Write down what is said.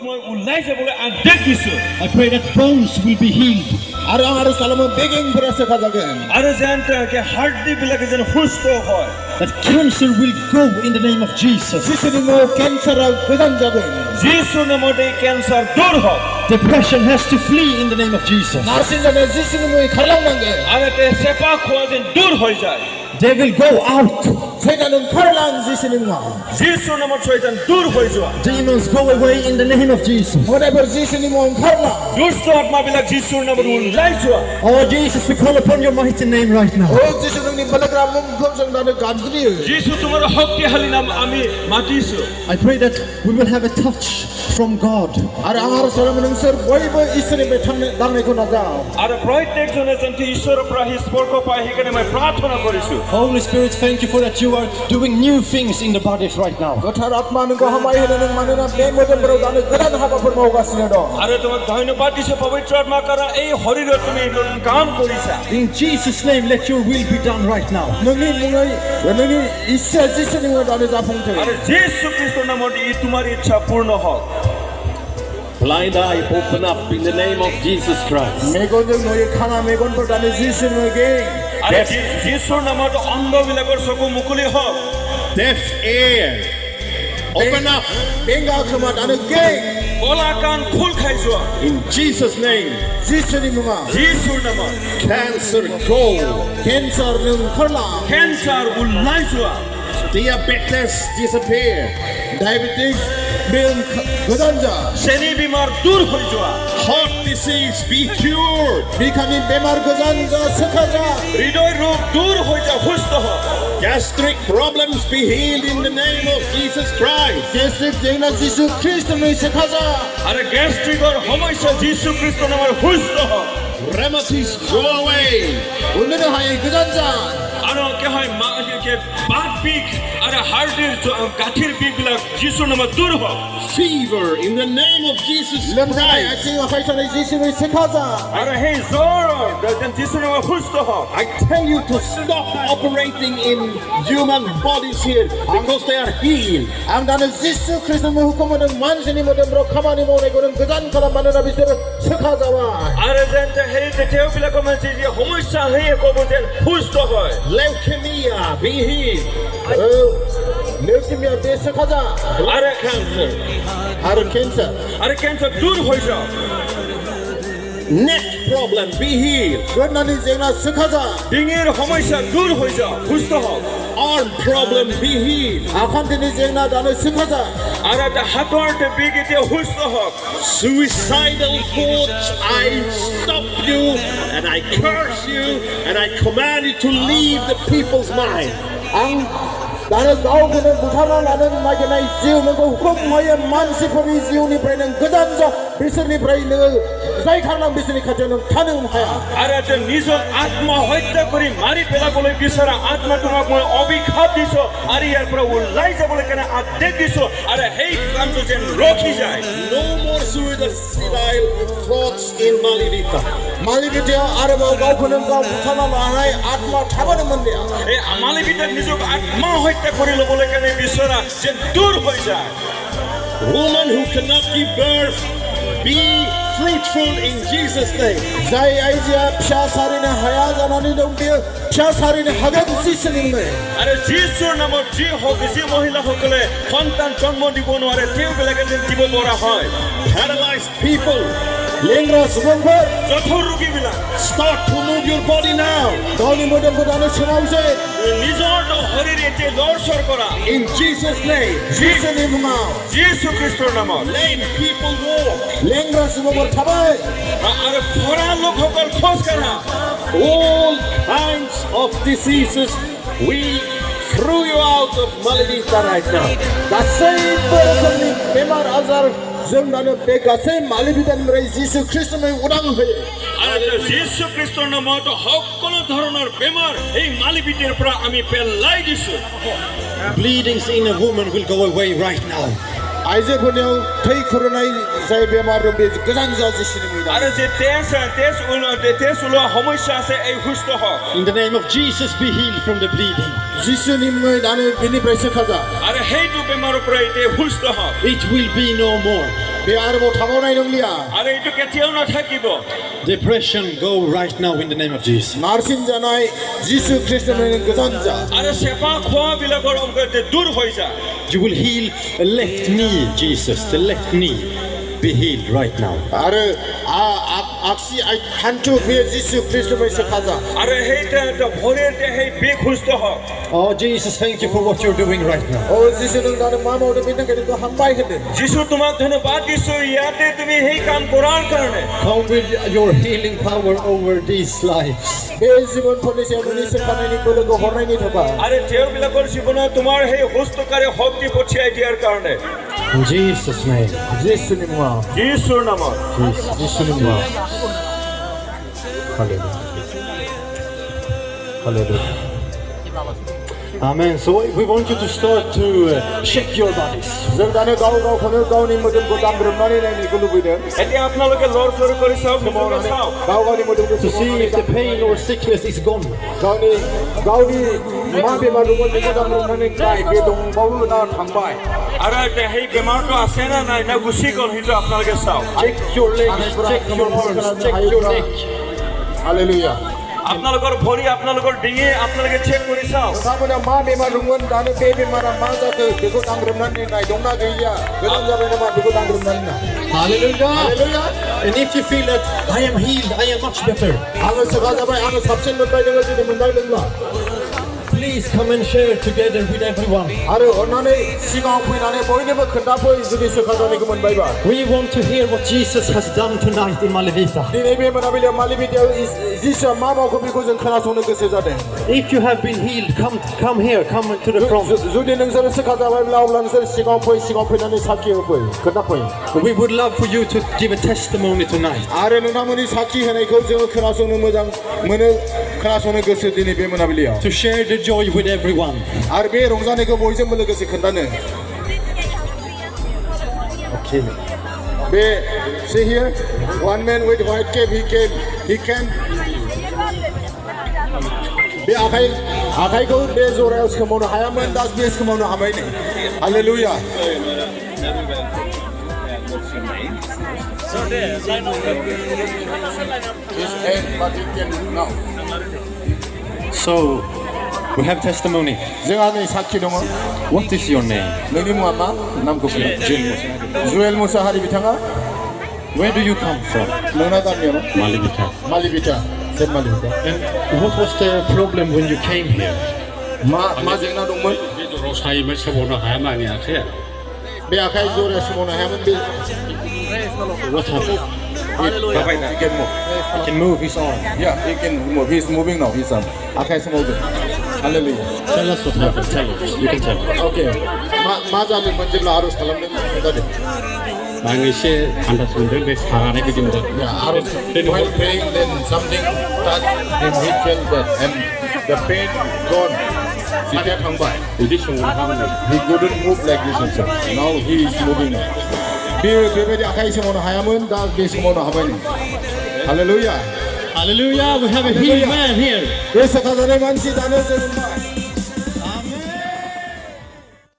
মই ওলাই যাবলৈ আদেশ দিছো I pray that bones will be healed. আৰু আমাৰ সালামে বেগিং পৰা সেখা যাগে আৰু যেন হাৰ্ডি বিলাকে যেন সুস্থ হয় That cancer will go in the name of Jesus. যিসুনিমো ক্যান্সার গোজান যাবে যিশুৰ নামত এই কেঞ্চাৰ দূৰ হওক Depression has to flee in the name of Jesus. নাসিনজনে যিসুনিমো খালামনাগে আৰু চেপা খোৱা যেন দূৰ হৈ যায় They will go out. শয়তান খালাং যিসুনিমো যিশুৰ নামত শয়তান দূৰ হৈ যোৱা Demons go away in the name of Jesus. whatever যিসুনিমো খালা দুষ্ট আত্মাবিলাক যিশুৰ নামত ওলাই যোৱা Oh Jesus, we call upon your mighty name right now. ও যিসুনিমো বলগ্রাম গমজংদানে গাজরি যিশু তোমাৰ শক্তিশালী নাম আমি মাতিছো I pray that we will have a touch from God. আর আমার সালামে নংসর বইব ঈশ্বরে থামনে দাংনেকো না যাও আৰু প্ৰত্যেকজনে যেন ঈশ্বৰৰ পৰা স্পৰ্শ পায় সেইকাৰণে মই প্ৰাৰ্থনা কৰিছো Holy Spirit, thank you for that you are doing new things in the bodies right now. গোঠার আত্মানকো হামাই হেলেন মানেনা বেমদমরো দানে গদান হাবাপুর মওগাসিনে দ আৰু তোমাক ধন্যবাদ দিছো পবিত্ৰ আত্মা কাৰণ এই শৰীৰত তুমি নতুন কাম কৰিছা In Jesus' name, let your will be done right now. ননি মুঙাই ননি ইচ্ছা যিসুনিমো দানে জাফংতে আৰু যীশু খ্ৰীষ্টৰ নামত ই তোমাৰ ইচ্ছা পূৰ্ণ হওক Blind eye open up in the name of Jesus Christ. মেগনজং নই খানা মেগনপুর দানে যিসুনিমো গে আৰু যীশুৰ নামত অন্ধবিলাকৰ চকু মুকলি হওক Deaf ear open up বেঙ্গা ক্ষমা দানে গে কলা কাণ খোল খাই যোৱা in Jesus' name. যিসুনিমো যীশুৰ নামত Cancer go. ক্যান্সার নং খলা কেঞ্চাৰ ওলাই যোৱা Diabetes disappear. ডায়াবেটিস বেন গদান যা চেনি বেমাৰ দূৰ হৈ যোৱা Heart disease be cured. বিখানি বেমার গদান যা সেখা যা হৃদয় ৰোগ দূৰ হৈ যোৱা সুস্থ হওক Gastric problems be healed in the name of Jesus Christ. গেস্ট্রিক যেনা যিশু খ্রিস্ট নই সেখা যা আৰু গেষ্ট্ৰিকৰ সমস্যা যীশু খ্ৰীষ্টৰ নামত সুস্থ হওক Rheumatoid go away. উন্নতি হয় গদান যা আৰু কি হয় বাত বিষ আৰু হাৰ্ডিৰ গাঁঠিৰ বিষবিলাক যীশুৰ নামত দূৰ হওক Fever in the name of Jesus লমজাই Christ. আছি অফাইছনে যিশু নই সেখা যা আৰু সেই জ্বৰ যেন যীশুৰ নামত সুস্থ হওক I tell you to stop operating in human bodies here because they are healed. আম দানে যিশু খ্রিস্ট মো হুকুমনে মানসিনি মদম র খামানি মনে গরম গদান করা মানেনা বিচর সেখা যাওয়া আৰু যেন সেই তেওঁবিলাকৰ মানে যি সমস্যা সেই ক'ব যেন সুস্থ হয় Leukemia be healed. লেউকেমিয়া বে সেখা যা আৰু Cancer. আর ক্যান্সার আৰু কেঞ্চাৰ দূৰ হৈ যাওক Neck problem be healed. গদানি যেনা সেখা যা ডিঙিৰ সমস্যা দূৰ হৈ যাওক সুস্থ হওক Arm problem be healed. আখান্তিনি যেনা দানে সেখা যা আৰু এটা হাতৰ বিষ এতিয়া সুস্থ হওক Suicidal thoughts, I stop you and I curse you and I command you to leave the people's mind. আং দানে গাও গুনে বুঠানা লানেন নাগেনাই জিউ নগো হুকুম হয়ে মানসিকভাবে জিউনিफ्राय नों गोजान जा बिसोरनिफ्राय नों जाय खारलां बिसोरनि खाथियाव नों थानो हाया আৰু যে নিজৰ আত্মা হত্যা কৰি মাৰি পেলাবলৈ বিচৰা আত্মা তোমাক মই অভিশাপ দিছো আৰু ইয়াৰ পৰা ওলাই যাবলৈ কাৰণে আদেশ দিছো আৰু সেই কামটো যেন ৰখি যায় No more suicidal thoughts in Malivita. मालिबिटिया आरोबाव गावखौनो गाव बुथारना लानाय आत्मा थाबानो मोनलिया এই আমালি ভিতৰত নিজক আত্মা হত্যা কৰি ল'বলৈ কাৰণে বিচৰা যেন দূৰ হৈ যায় Woman who cannot give birth, be fruitful in Jesus' name. जाय आइजोआ फिसा सारिनो हाया जानानै दं बेयो फिसा सारिनो हागोन जिसुनि मुङै আৰু যীশুৰ নামত যি মহিলাসকলে সন্তান জন্ম দিব নোৱাৰে তেওঁবিলাকে যেন দিব পৰা হয় Paralyzed people, लेंग्रा सुबुंफोर জঠৰ ৰোগীবিলাক start to move your body now. गावनि मोदोमखौ दानो सोमावसै নিজৰ শৰীৰ এতিয়া লৰচৰ কৰা In Jesus' name. जिसुनि मुङाव যীশু খ্ৰীষ্টৰ নামত Lame people walk. लेंग्रा सुबुंफोर थाबाय আৰু খৰা লোকসকল খোজ কাঢ়া All kinds of diseases, we threw you out of Malavita right now. गासैबो रोखोमनि बेमार आजार जों दानो बे गासै मालिबिदानिफ्राय जिसु ख्रिस्टनिफ्राय उदां होयो আৰু যীশু খ্ৰীষ্টৰ নামত সকলো ধৰণৰ বেমাৰ এই মালিবিটিৰ পৰা আমি পেলাই দিছো Bleedings in a woman will go away right now. आइजोफोरनियाव थै खुरनाय जाय बेमार दं बे गोजान जा जिसुनि मुङै আৰু যে তেজ ওলোৱা সমস্যা আছে এই সুস্থ হওক In the name of Jesus, be healed from the bleeding. जिसुनि मुङै दानो बेनिफ्राय सोखा जा আৰু সেইটো বেমাৰৰ পৰা এতিয়া সুস্থ হওক It will be no more. बे आरोबाव थाबावनाय नंलिया आरो এইটো কেতিয়াও নাথাকিব Depression, go right now in the name of Jesus. नारसिन जानाय जिसु ख्रीष्टनिफ्राय गोजान जा आरो सेपा खवाবিলাকৰ অংগতে দূৰ হৈ যা You will heal the left knee, Jesus, the left knee. Be healed right now. आरो आगसि हान्थु बे जिसु ख्रीष्टनिफ्राय सोखाजा आरो हेइटा भरेर देहाय बेखुस्त ह Oh, Jesus, thank you for what you're doing right now. ओ जिसु नों दानो मा मावदों बेनि थाखाय नोंखौ हामबाय होदों যিশু তোমাক ধন্যবাদ দিছো ইয়াতে তুমি সেই কাম কৰাৰ কাৰণে Come with your healing power over these lives. बे जीवनफोरनि सायाव नोंनि सोखानायनि बोलोखौ हरनायनि थाखाय आरो তেওঁবিলাকৰ জীৱনত তোমাৰ সেই হস্তকাৰে শক্তি পঠিয়াই দিয়াৰ কাৰণে In Jesus' name. जिसुनि मुङाव যিশুৰ নামত जिसुनि मुङाव hallelujah hallelujah Amen. So we want you to start to check your bodies. जों दानो गावखौनो गावनि मोदोमखौ दांग्रोमनानै नायनायखौ लुबैदों এতিয়া আপোনালোকে লৰচৰ কৰি চাওক ভিতৰলৈ চাওক गावनि मोदोमखौ To see if the pain or sickness is gone. गावनि मा बेमार दंमोन बेखौ दांग्रोमनानै नाय बे दंबावो ना थांबाय আৰু এতিয়া সেই বেমাৰটো আছে না নাই না গুচি গ'ল সেইটো আপোনালোকে চাওক Check your legs, check your arms, check your neck. Hallelujah আপোনালোকৰ ভৰি আপোনালোকৰ ডিঙি আপোনালোকে চেক কৰি চাওক नोंथांमोना मा बेमार दंमोन दानो बे बेमारा मा जाखो बेखौ दांग्रोमनानै नाय दंना गैया गोजान जाबाय नामा बेखौ दांग्रोमनानै नाय Hallelujah. Hallelujah And if you feel that I am healed, I am much better, आङो सोखा जाबाय आङो साबसिन मोनबाय नोङो जुदि मोनदांदोंब्ला please come and share together with everyone. आरो अन्नानै सिगाङाव फैनानै बयनोबो खोन्थाफै जुदि सोखा जानायखौ मोनबायबा We want to hear what Jesus has done tonight in Malevita. दिनै बे मोनाबिलियाव मालिबिटियाव जिसुआ मा मावखो बेखौ जों खोनासंनो गोसो जादों If you have been healed, come here, come to the front. जुदि नोंसोर सोखा जाबायब्ला अब्ला नोंसोर सिगाङाव फैनानै साखि होफै खोन्थाफै We would love for you to give a testimony tonight. आरो नोंथांमोननि साखि होनायखौ जोङो खोनासंनो मोजां मोनो खोनासंनो गोसो दिनै बे मोनाबिलियाव To share the joy with everyone. आरो बे रंजानायखौ बयजोंबो लोगोसे खोन्थानो Okay. Bay see here one man with white cape he can बे आखाइखौ बे जरायाव सोमावनो हायामोन दा बे सोमावनो हाबाय नै hallelujah So, we have testimony. जोंहा नै साखि दङ What is your name? नोंनि मुङा मा नामखौ जुवेल मुसाहारि बिथाङा Where do you come from? नोंना गामिया मा Malevita. Malevita saint Malevita And what was the problem when you came here? मा जेंना दंमोन सायोमोन सोमावनो हायामोन आंनि आखाइया बे आखाइ जरायाव सोमावनो हायामोन बे What happened? He can move. He can move his arm. Yeah, he can move. He's moving now. He's on. आखाइ सोमावदों hallelujah Tell us what happened. Tell us. You can tell us. Okay मा जादोंमोन जेब्ला आर'ज खालामदों जादों आं एसे आन्दाज मोनदों बे सागानाय बायदि मोनदों आर'ज while praying then something touched him he felt that and the pain gone सिखाया थांबाय बिदि संनो हागोन he couldn't move like this himself now he is moving now बेबायदि आखाइ सोमावनो हायामोन दा बे सोमावनो हाबाय नै hallelujah Hallelujah. We have a healed man here. बे सोखा जानाय मानसि दानो जों